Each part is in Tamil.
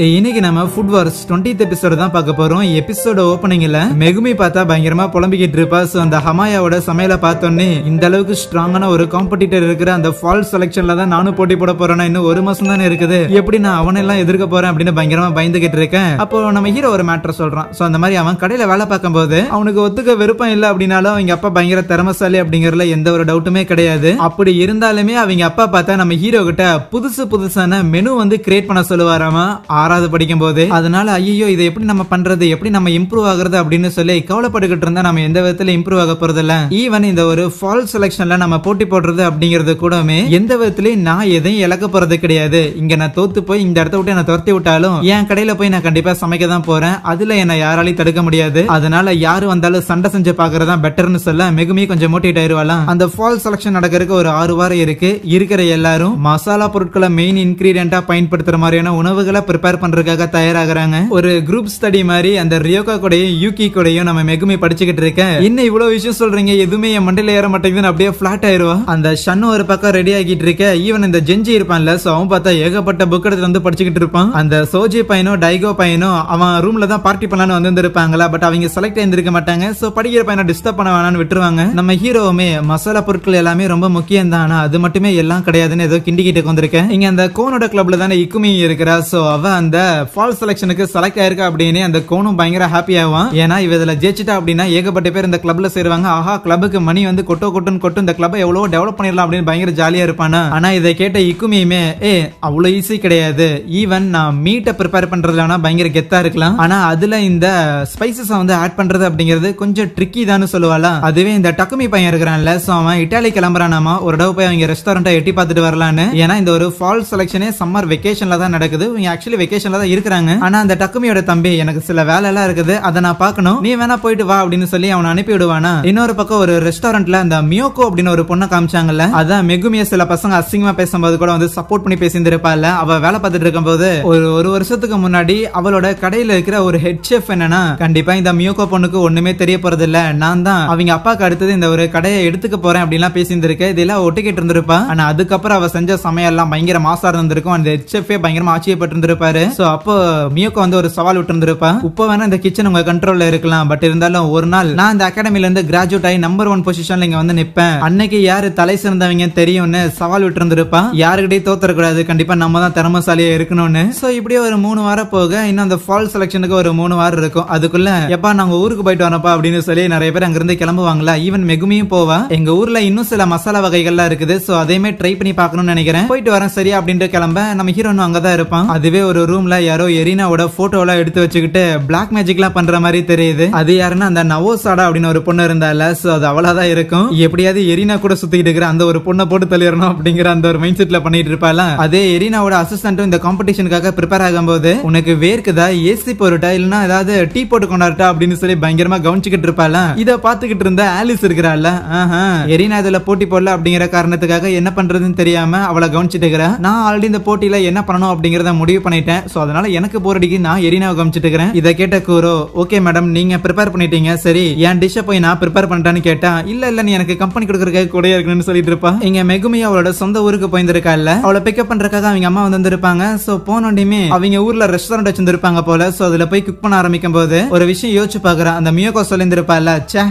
இன்னைக்கு நம்ம ஃபுட் வார்ஸ் 20th எபிசோட் தான் பார்க்க போறோம். எபிசோட ஓபனிங்ல மெகுமி பார்த்தா பயங்கரமா புலம்பிக்கிட்டு இருப்பா. சோ அந்த ஹமாயாவோட சமையல பார்த்தோன்னே இந்த அளவுக்கு ஸ்ட்ராங்கான ஒரு காம்படிட்டர் இருக்கிற அந்த ஃபால் செலக்ஷன்ல தான் நானும் போட்டி போட போறேன்னா இன்னும் ஒரு மாசம் தானே இருக்குது, எப்படி நான் அவனெல்லாம் எதிர்க்க போறேன் அப்படின்னு பயங்கரமா பயந்துகிட்டு இருக்கேன். அப்போ நம்ம ஹீரோ ஒரு மேட்டர் சொல்றான். சோ அந்த மாதிரி அவன் கடையில வேலை பார்க்கும் போது அவனுக்கு ஒத்துக்க விருப்பம் இல்ல அப்படின்னாலும் அவங்க அப்பா பயங்கர திறமசாலி அப்படிங்கறதுல எந்த ஒரு டவுட்டுமே கிடையாது. அப்படி இருந்தாலுமே அவங்க அப்பா பார்த்தா நம்ம ஹீரோ கிட்ட புதுசான மெனு வந்து கிரியேட் பண்ண சொல்லுவாராமா 6வது படிக்கும் போது. அதனால ஐயோ இதை எப்படி நம்ம பண்றது, எப்படி நம்ம இம்ப்ரூவ் ஆகுறது அப்படின்னு சொல்லி கவலைப்பட்டுக்கிட்டு இருந்தா நம்ம எந்த விதத்துல இம்ப்ரூவ் ஆக போறது இல்ல. ஈவன் இந்த ஒரு ஃபால் செலக்ஷன்ல நம்ம போட்டி போடுறது அப்படிங்கிறது கூடமே எந்த விதத்திலயும் நான் எதையும் இழக்க போறது கிடையாது. இங்க நான் தோத்து போய் இந்த இடத்த விட்டு என்ன துரத்தி விட்டாலும் என் கடையில போய் நான் கண்டிப்பா சமைக்க தான் போறேன். அதுல என்ன யாராலையும் தடுக்க முடியாது. அதனால யாரு வந்தாலும் சண்டை செஞ்சு பாக்குறதா பெட்டர்னு சொல்ல மெகுமி கொஞ்சம் மோட்டிவேட் ஆயிருவாளாம். அந்த ஃபால் செலக்ஷன் நடக்கிறதுக்கு ஒரு 6 வாரம் இருக்கு. இருக்கிற எல்லாரும் மசாலா பொருட்களை மெயின் இன்கிரீடியன்டா பயன்படுத்துற மாதிரியான உணவுகளை ப்ரிப்பேர் பண்றதுக்காக தயாராகிறாங்க. ஒரு குரூப் ஸ்டடி மாதிரி அந்த ரியோகா கூடயும் யூகி கூடயும் நம்ம மெகுமி படிச்சுக்கிட்டு இருக்கேன். இன்னும் இவ்வளவு விஷயம் சொல்றீங்க, எதுவுமே என் மண்டையில ஏற மாட்டேங்குதுன்னு அப்படியே பிளாட் ஆயிருவா. அந்த ஷன்னு ஒரு பக்கம் ரெடி ஆகிட்டு இருக்க. ஈவன் இந்த ஜெஞ்சி இருப்பான்ல, சோ அவன் பார்த்தா ஏகப்பட்ட புக் எடுத்து வந்து படிச்சுக்கிட்டு இருப்பான். அந்த சோஜி பையனும் டைகோ பையனும் அவன் ரூம்ல தான் பார்ட்டி பண்ணலான்னு வந்து இருப்பாங்களா, பட் அவங்க செலக்ட் ஆயிருந்திருக்க மாட்டாங்க. சோ படிக்கிற பையனை டிஸ்டர்ப் பண்ண வேணான்னு விட்டுருவாங்க. நம்ம ஹீரோவுமே மசாலா பொருட்கள் எல்லாமே ரொம்ப முக்கியம் தான், ஆனா அது மட்டுமே எல்லாம் கிடையாதுன்னு ஏதோ கிண்டிக்கிட்டு வந்திருக்கேன். இங்க அந்த கோனோட கிளப்ல தானே இக்குமி இருக்கிறா. சோ அவ அந்த ஃபால் செலக்ஷனுக்கு செலக்ட் ஆயிருக்கா அப்படின்னு அந்த கோனும் பயங்கர ஹாப்பி ஆவான். ஏன்னா இவ இதுல ஜெயிச்சிட்டா அப்படின்னா ஏகப்பட்ட பேர் இந்த கிளப்ல சேருவாங்க. ஆஹா, கிளப்புக்கு மணி வந்து கொட்டும் இந்த கிளப்பை எவ்வளவு டெவலப் பண்ணிடலாம் அப்படின்னு பயங்கர ஜாலியா இருப்பானா. ஆனா இதை கேட்ட இக்குமியுமே அவ்வளவு ஈஸி கிடையாது. ஈவன் நான் மீட்டை ப்ரிப்பேர் பண்றதுல பயங்கர கெத்தா இருக்கலாம், ஆனா அதுல இந்த ஸ்பைசஸ் வந்து ஆட் பண்றது அப்படிங்கிறது கொஞ்சம் ட்ரிக்கி தான் சொல்லுவாளா. அதுவே இந்த டக்குமி பையன் இருக்கிறான்ல, சோ அவன் இட்டாலி கிளம்புறானாமா, ஒரு தடவை போய் அவங்க ரெஸ்டாரண்ட்டை எட்டி பார்த்துட்டு வரலான்னு. ஏன்னா இந்த ஒரு ஃபால் செலக்ஷனே சம்மர் வெக்கேஷன்ல தான் நடக்குது. இவங்க ஆக்சுவலி வெக்கேஷன்ல தான் இருக்கிறாங்க. ஆனா அந்த டக்குமியோட தம்பி எனக்கு சில வேலை எல்லாம் இருக்குது, அதை நான் பார்க்கணும், நீ வேணா போயிட்டு வா அப்படின்னு சொல்லி அவனை அனுப்பி விடுவானா. இன்னொரு பக்கம் ஒரு ரெஸ்டாரண்ட்ல அந்த மியோகோ அப்படின்னு ஒரு பொண்ணை காமிச்சாங்கல்ல, அதான் மெகுமிய சில பசங்க அசிங்கமா பேசும்போது கூட வந்து சப்போர்ட் பண்ணி பேசியிருந்திருப்பாள். அவ வேலை பார்த்துட்டு இருக்கும் போது ஒரு வருஷத்துக்கு முன்னாடி அவளோட கடையில இருக்கிற ஒரு ஹெட் செஃப் என்னன்னா, கண்டிப்பா இந்த மியோகோ பொண்ணுக்கு ஒண்ணுமே தெரிய போறது இல்ல, நான் தான் அவங்க அப்பாக்கு அடுத்தது இந்த ஒரு கடையை எடுத்துக்க போறேன் அப்படின்லாம் பேசியிருந்திருக்க. இதெல்லாம் ஒட்டிக்கிட்டு இருந்திருப்பா. ஆனா அதுக்கப்புறம் அவ செஞ்ச சமையல்லாம் பயங்கர மாசா இருந்திருக்கும். அந்த ஹெட் செஃபே பயங்கரமா ஆச்சரியப்பட்டு இருந்திருப்பாரு. சோ அப்போ மியோகோ வந்து ஒரு சவால் விட்டு இருந்திருப்பா. இப்ப வேணா இந்த கிச்சன் உங்க கண்ட்ரோல்ல இருக்கலாம், பட் இருந்தாலும் ஒரு நாள் நான் இந்த அகாடமில இருந்து கிராஜுவேட் ஆகி நம்பர் 1 பொசிஷன்ல இங்க வந்து நிப்பேன், அன்னைக்கு யாரு தலை சிறந்தவங்க தெரியும்னு சவால் விட்டு இருந்திருப்பா. யாருக்கிட்டையும் தோத்தரக்கூடாது, கண்டிப்பா நம்ம தான் திறமசாலியா இருக்கணும்னு. சோ இப்படியே ஒரு 3 வாரம் போக இன்னும் அந்த ஃபால் செலக்ஷனுக்கு ஒரு 3 வாரம் இருக்கும். அதுக்குள்ள எப்பா நாங்க ஊருக்கு போயிட்டு வரப்பா அப்படின்னு சொல்லி நிறைய பேர் அங்க இருந்து கிளம்புவாங்களா. ஈவன் மெகுமியும் போவா. எங்க ஊர்ல இன்னும் சில மசாலா வகைகள்லாம் இருக்குது, சோ அதையுமே ட்ரை பண்ணி பார்க்கணும்னு நினைக்கிறேன், போயிட்டு வரேன் சரியா அப்படின்ட்டு கிளம்ப. நம்ம ஹீரோனும் அங்கதான் இருப்பான். அதுவே ஒரு ரூம்ல யாரோ எரினாவோட போட்டோ எல்லாம் எடுத்து வச்சுக்கிட்டு பிளாக் மேஜிக் எல்லாம் பண்ற மாதிரி தெரியுது. அது யாருன்னா அந்த நவோசாடா அப்படின்னு ஒரு பொண்ணு இருந்தால, சோ அது அவளாதான் இருக்கும். எப்படியாவது எரினா கூட சுத்திட்டு இருக்கிற அந்த ஒரு பொண்ணை போட்டு தள்ளிடணும் அப்படிங்கிற அந்த ஒரு மைண்ட் செட்ல பண்ணிட்டு இருப்பாளா. அதே எரினாவோட அசிஸ்டன்ட்டும் இந்த காம்படிஷனுக்காக ப்ரிப்பேர் ஆகும்போது உனக்கு வேர்க்குதா, ஏசி போட்டுட்டா இல்லனா ஏதாவது டீ போட்டு கொண்டாடட்டா அப்படின்னு சொல்லி பயங்கரமா கவனிச்சுக்கிட்டு இருப்பாளா. இத பாத்துக்கிட்டு இருந்த ஆலிஸ் இருக்கிறாள். எரினா இதுல போட்டி போடல அப்படிங்கிற காரணத்துக்காக என்ன பண்றதுன்னு தெரியாம அவளை கவனிச்சுட்டு இருக்கிறா. நான் ஆல்ரெடி இந்த போட்டியில என்ன பண்ணணும் அப்படிங்கறத முடிவு பண்ணிட்டேன், சோ அதனால எனக்கு போர் அடிக்கு, நான் எரினாவை கவனிச்சுட்டு இருக்கிறேன். இதை கேட்ட கூரோ, ஓகே மேடம் நீங்க ப்ரிப்பேர் பண்ணிட்டீங்க, சரி என் டிஷ்ஷை போய் நான் ப்ரிப்பேர் பண்ணிட்டான்னு கேட்டா, இல்ல நீ எனக்கு கம்பெனி கொடுக்கறதுக்காக கூட இருக்கணும்னு சொல்லிட்டு இருப்பா. இங்க மெகுமி அவளோட சொந்த ஊருக்கு போயிருந்திருக்கால, அவளை பிக்கப் பண்றதுக்காக அவங்க அம்மா வந்திருப்பாங்க. சோ போனோடையுமே அவங்க ஊர்ல ரெஸ்டாரண்ட் வச்சிருந்திருப்பாங்க போல. சோ அதுல போய் குக் பண்ண ஆரம்பிக்கும் போது ஒரு விஷயம் யோசிச்சு பாக்குறா. அந்த மியோகோ சொல்லியிருந்திருப்பால,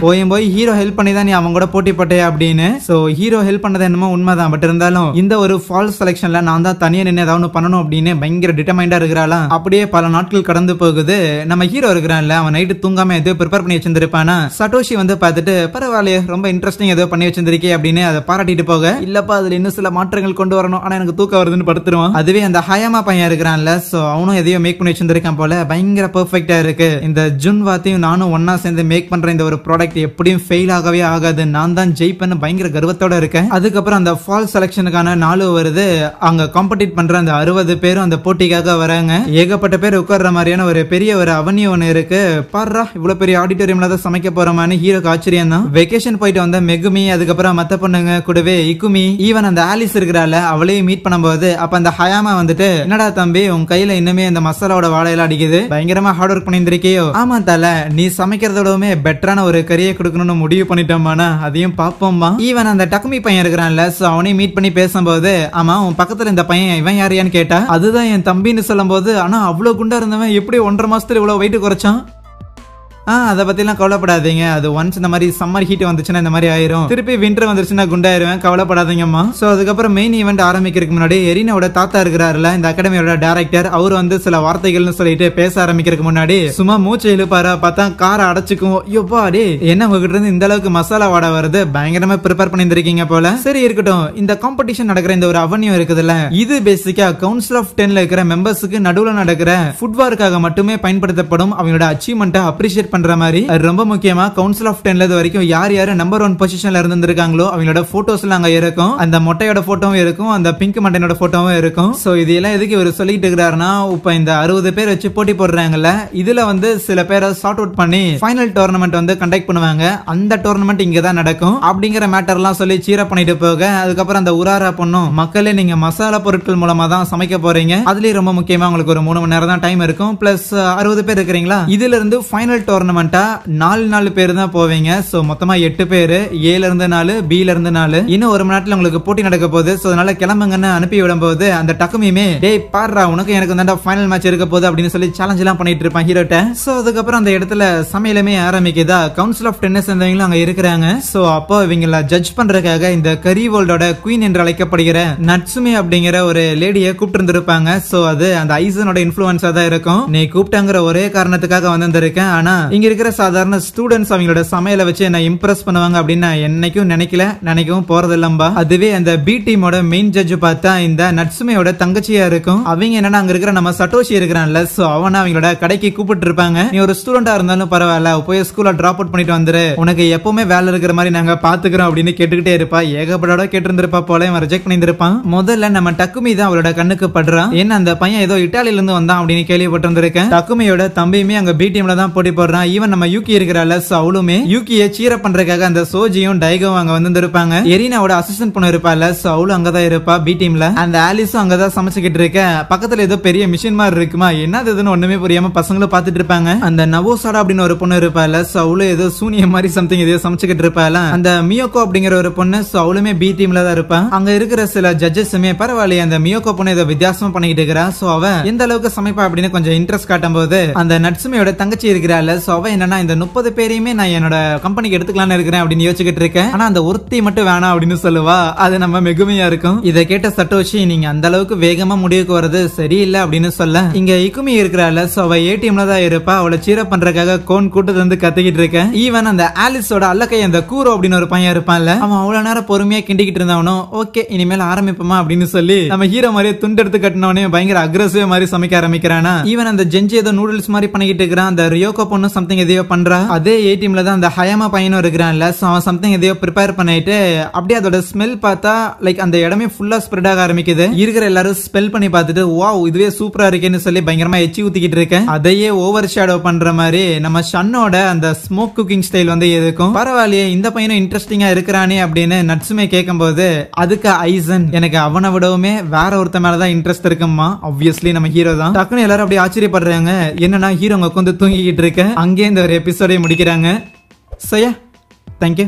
போய் ஹீரோ ஹெல்ப் பண்ணி தான் நீ அவங்க கூட போட்டி போட்டே அப்படின்னு. சோ ஹீரோ ஹெல்ப் பண்ணது என்னமோ உண்மைதான், பட் இருந்தாலும் இந்த ஒரு ஃபால் செலக்ஷன்ல நான் தான் தனியா நின்று ஏதாவது பண்ணணும் அப்படின்னு பயங்கர டிட்டர்மைண்டா இருக்கிறாளா. அப்படியே பல நாட்கள் கடந்து போகுது. நம்ம ஹீரோ இருக்கிறான்ல, அவன் நைட்டு தூங்காம ஏதோ ப்ரிப்பேர் பண்ணி வச்சிருந்திருப்பானா. சட்டோஷி வந்து பார்த்துட்டு பரவாயில்லையே ரொம்ப இன்ட்ரெஸ்டிங் ஏதோ பண்ணி வச்சிருந்திருக்கே அப்படின்னு அதை பாராட்டிட்டு போக, இல்லப்பா அதுல இன்னும் சில மாற்றங்கள் கொண்டு வரணும், ஆனா எனக்கு தூக்கம் வருதுன்னு படுத்துருவான். அதுவே அந்த ஹயாமா பையன் இருக்கிறான்ல, சோ அவனும் எதையோ மேக் பண்ணி வச்சிருந்திருக்கான் போல, பயங்கர பெர்ஃபெக்ட்டா இருக்கு. இந்த ஜுன் வாத்தையும் நானும் ஒன்னா சேர்ந்து மேக் பண்ற இந்த ஒரு ப்ராடக்ட் எப்படியும் ஃபெயில் ஆகவே ஆகாது, நான் தான் ஜெயிப்பேன்னு பயங்கர கர்வத்தோட இருக்கேன். அதுக்கப்புறம் அந்த ஃபால் செலக்ஷனுக்கான நாள் வருது. அங்க காம்படிட் பண்ற அந்த 60 பேரும் அந்த போட்டிக்காக வராங்க. ஏகப்பட்ட பேர் உட்கார்ற மாதிரியான ஒரு பெரிய ஒரு அவனி ஒண்ணு இருக்கு. பாருடா இவ்வளவு பெரிய ஆடிட்டோரியம்ல தான் சமைக்க போறோமான்னு ஹீரோக்கு ஆச்சரியம் தான். வெக்கேஷன் போயிட்டு வந்த மெகுமி, அதுக்கப்புறம் மத்த பொண்ணுங்க கூடவே இக்குமி, ஈவன் அந்த ஆலிஸ் இருக்கிறால அவளையும் மீட் பண்ணும்போது அப்ப அந்த ஹயாமா வந்துட்டு, என்னடா தம்பி உன் கையில இன்னுமே இந்த மசாலாவோட வாழையில அடிக்குது, பயங்கரமா ஹார்ட் ஒர்க் பண்ணிருந்திருக்கியோ. ஆமா தல, நீ சமைக்கிறதோடவுமே பெட்டரான ஒரு கரியை கொடுக்கணும்னு முடிவு பண்ணிட்டோம்னா அதையும் பாப்போம்மா. ஈவன் அந்த டக்குமி பையன் இருக்கிறான்ல, சோ அவனையும் மீட் பண்ணி பேசும்போது, ஆமா உன் பக்கத்துல இந்த பையன் இவன் யாரையான்னு கேட்டா, அதுதான் என் தம்பின்னு சொல்லும் போது ஆனா அவ்வளவு குண்டா இருந்தவன் எப்படி 1.5 மாசத்துல இவ்வளவு வெயிட் குறைச்சான்? அதை பத்திலாம் கவலைப்படாதீங்க. அது ஒன்ஸ் இந்த மாதிரி சம்மர் ஹீட் வந்துச்சுன்னா இந்த மாதிரி ஆயிரும். திருப்பி விண்டர் வந்துருச்சுன்னா குண்டாயிருவேன், கவலைப்படாதீங்கம்மா. சோ அதுக்கப்புறம் மெயின் ஈவெண்ட் ஆரம்பிக்கிறதுக்கு முன்னாடி எரினாவோட தாத்தா இருக்கிறாருல, இந்த அகாடமியோட டைரக்டர், அவர் வந்து சில வார்த்தைகள்னு சொல்லிட்டு பேச ஆரம்பிக்கிறதுக்கு முன்னாடி சும்மா மூச்சை இழுப்பாரா, பார்த்தா காரை அடைச்சுக்கும். ஐயோப்பா டே, என்ன உங்ககிட்ட இருந்து இந்த அளவுக்கு மசாலா வாடை வருது, பயங்கரமா ப்ரிப்பேர் பண்ணிருக்கீங்க போல. சரி இருக்கட்டும், இந்த காம்படிஷன் நடக்கிற இந்த ஒரு அவனியம் இருக்குதுல்ல, இது பேசிக்கா கவுன்சில் ஆஃப் 10ல இருக்கிற மெம்பர்ஸுக்கு நடுவுல நடக்கிற ஃபுட்வார்க்காக மட்டுமே பயன்படுத்தப்படும். அவங்களோட அச்சீவ்மெண்ட்டை அப்ரிஷியேட் பண்ற மாதிரி. ரொம்ப முக்கியமா கவுன்சில் ஆஃப் 10ல இது வரைக்கும் யார் யாரு நம்பர் 1 பொசிஷன்ல இருந்திருக்காங்களோ அவங்களோட போட்டோஸ் எல்லாம் அங்க இருக்கும். அந்த மொட்டையோட போட்டோவும் இருக்கும், அந்த பிங்க் மண்டையோட போட்டோவும் இருக்கும். சோ இதெல்லாம் எதுக்கு இவர் சொல்லிட்டு இருக்கிறாருன்னா, இப்ப இந்த 60 பேர் வச்சு போட்டி போடுறாங்கல்ல, இதுல வந்து சில பேரை சார்ட் அவுட் பண்ணி ஃபைனல் டோர்னமெண்ட் வந்து கண்டக்ட் பண்ணுவாங்க. அந்த டோர்னமெண்ட் இங்க தான் நடக்கும் அப்படிங்கிற மேட்டர்லாம் சொல்லி சீரப் பண்ணிட்டு போக, அதுக்கப்புறம் அந்த உராரா பொண்ணும், மக்களே நீங்க மசாலா பொருட்கள் மூலமா தான் சமைக்க போறீங்க, அதுலயும் ரொம்ப முக்கியமா உங்களுக்கு ஒரு 3 மணி நேரம் தான் டைம் இருக்கும், பிளஸ் 60 பேர் இருக்கிறீங்களா, இதுல இருந்து ஃபைனல் டோர்னமெண்டா 4 பேர் தான் போவீங்க. சோ மொத்தமா 8 பேரு, ஏல இருந்து 4, பில இருந்து 4. இன்னும் 1 மணி நேரத்துல உங்களுக்கு போட்டி நடக்க போகுது. சோ அதனால கிளம்புங்கன்னு அனுப்பி விடும்போது அந்த டக்குமியுமே, டேய் பாருடா உனக்கு எனக்கு தான் ஃபைனல் மேட்ச் இருக்க போகுது அப்படின்னு சொல்லி சேலஞ்ச் எல்லாம் பண்ணிட்டு இருப்பான் ஹீரோட்ட. சோ அதுக்கப்புறம் அந்த இடத்துல சமையலுமே ஆரம்பிக்குதா. கவுன்சில் ஆஃப் 10 சேர்ந்தவங்களும் அங்க இருக்கிறாங்க. சோ அப்போ இவங்கள ஜட்ஜ் பண்றதுக்காக இந்த கரி வேர்ல்டோட குயின் என்று அழைக்கப்படுகிற நட்சுமி அப்படிங்கிற ஒரு லேடியை கூப்பிட்டு இருந்திருப்பாங்க. சோ அது அந்த ஐசனோட இன்ஃபுளுன்ஸா தான் இருக்கும். நீ கூப்பிட்டாங்கிற ஒரே காரணத்துக்காக வந்திருக்கேன், ஆனா இங்க இருக்கிற சாதாரண ஸ்டூடெண்ட்ஸ் அவங்களோட சமையலை வச்சு என்ன இம்ப்ரெஸ் பண்ணுவாங்க அப்படின்னு நான் என்னைக்கும் நினைக்கவும் போறது இல்லம்பா. அதுவே அந்த பி டீமோட மெயின் ஜட்ஜ் பார்த்தா இந்த நட்சுமையோட தங்கச்சியா இருக்கும். அவங்க என்னன்னா அங்க இருக்கிற நம்ம சட்டோஷி இருக்கிறான்ல, சோ அவனை அவங்களோட கடைக்கு கூப்பிட்டு இருப்பாங்க. நீ ஒரு ஸ்டூடெண்டா இருந்தாலும் பரவாயில்ல, போய் ஸ்கூல்ல டிராப் அவுட் பண்ணிட்டு வந்துரு, உனக்கு எப்பவுமே வேலை இருக்கிற மாதிரி நாங்க பாத்துக்கிறோம் அப்படின்னு கேட்டுக்கிட்டே இருப்பா. ஏகப்படோட கேட்டிருந்திருப்பா போல, இவன் ரிஜெக்ட் பண்ணிருப்பான். முதல்ல நம்ம டக்குமி தான் அவளோட கண்ணுக்கு படுறான். ஏன்னா அந்த பையன் ஏதோ இட்டாலியில இருந்து வந்தான் அப்படின்னு கேள்விப்பட்டிருந்திருக்கேன். டக்குமியோட தம்பியுமே அங்க பி டீம்ல தான் போட்டி போடுறான். ஈவன் நம்ம யூகி இருக்கிறாள், அவளுமே யூகியை சீர பண்றதுக்காக அந்த சோஜியும் டைகவும் அங்க வந்து இருப்பாங்க. எரினாவோட அசிஸ்டன்ட் பொண்ணு இருப்பால, சோ அவளும் அங்கதான் இருப்பா பி டீம்ல. அந்த ஆலிஸும் அங்கதான் சமைச்சுக்கிட்டு இருக்க. பக்கத்துல ஏதோ பெரிய மிஷின் மாதிரி இருக்குமா, என்னதுன்னு ஒண்ணுமே புரியாம பசங்களும் பாத்துட்டு இருப்பாங்க. அந்த நவோசாடா அப்படின்னு ஒரு பொண்ணு இருப்பால, சோ அவளும் ஏதோ சூனிய மாதிரி சம்திங் ஏதோ சமைச்சுக்கிட்டு இருப்பால. அந்த மியோகோ அப்படிங்கிற ஒரு பொண்ணு, சோ அவளுமே பி டீம்ல தான் இருப்பா. அங்க இருக்கிற சில ஜட்ஜஸுமே பரவாயில்லையே, அந்த மியோகோ பொண்ணு ஏதோ வித்தியாசமா பண்ணிட்டு இருக்கிறா. சோ அவ எந்த அளவுக்கு சமைப்பா அப்படின்னு கொஞ்சம் இன்ட்ரெஸ்ட் காட்டும் போது, அந்த நட்சுமையோட தங்கச்சி இருக்கிறாள், சோ அவ என்னன்னா இந்த 30 பேரையுமே நான் என்னோட கம்பெனிக்கு எடுத்துக்கலாம்னு இருக்கிறேன் அப்படின்னு யோசிச்சுக்கிட்டு இருக்கேன். ஆனா அந்த ஒருத்தி மட்டும் வேணாம் அப்படின்னு சொல்லுவா. அது நம்ம மெகுமையா இருக்கும். இதை கேட்ட சட்டோஷி, நீங்க அந்த அளவுக்கு வேகமா முடிவுக்கு வரது சரியில்லை அப்படின்னு சொல்ல, இங்க இக்குமி இருக்கிறாள், சோ அவ ஏடிஎம்ல தான் இருப்பா. அவளை சீர பண்றதுக்காக கோன் கூட்டத்துல இருந்து கத்திக்கிட்டு இருக்கேன். ஈவன் அந்த ஆலிஸோட அல்லக்கை அந்த கூரோ அப்படின்னு ஒரு பையன் இருப்பான்ல, அவன் அவ்வளவு நேரம் பொறுமையா கிண்டிக்கிட்டு இருந்தாவனும், ஓகே இனிமேல் ஆரம்பிப்போமா அப்படின்னு சொல்லி நம்ம ஹீரோ மாதிரி துண்டு எடுத்து கட்டினவனே பயங்கர அக்ரெசிவ் மாதிரி சமைக்க ஆரம்பிக்கிறானா. ஈவன் அந்த ஜெஞ்சி ஏதோ நூடுல்ஸ் மாதிரி பண்ணிக்கிட்டு இருக்கிறான். அந்த ரியோகோ பொண்ணு சம்திங் எதையோ பண்றா. அதே ஏடிஎம்ல தான் அந்த ஹயாமா பையனும் இருக்கிறான்ல, சோ அவன் சம்திங் எதையோ ப்ரிப்பேர் பண்ணிட்டு அப்படியே அதோட ஸ்மெல் பார்த்தா லைக் அந்த இடமே ஃபுல்லா ஸ்ப்ரெட் ஆக ஆரம்பிக்குது. இருக்கிற எல்லாரும் ஸ்மெல் பண்ணி பார்த்துட்டு வாவ் இதுவே சூப்பரா இருக்கேன்னு சொல்லி பயங்கரமா எச்சி ஊத்திக்கிட்டு இருக்கேன். அதையே ஓவர் ஷேடோ பண்ற மாதிரி நம்ம ஷன்னோட அந்த ஸ்மோக் குக்கிங் ஸ்டைல் வந்து இருக்கும். பரவாயில்லையே இந்த பையனும் இன்ட்ரெஸ்டிங்கா இருக்கிறானே அப்படின்னு நட்சுமே கேட்கும் போது, அதுக்கு ஐசன் எனக்கு அவனை விடவுமே வேற ஒருத்த மேலதான் இன்ட்ரெஸ்ட் இருக்குமா. ஆப்வியஸ்லி நம்ம ஹீரோ தான். டக்குன்னு எல்லாரும் அப்படி ஆச்சரியப்படுறாங்க, என்னன்னா ஹீரோ உட்காந்து தூங்கிக்கிட்டு இருக்க. அங்கே இந்த ஒரு எபிசோடை முடிக்கிறாங்க. So yeah, thank you.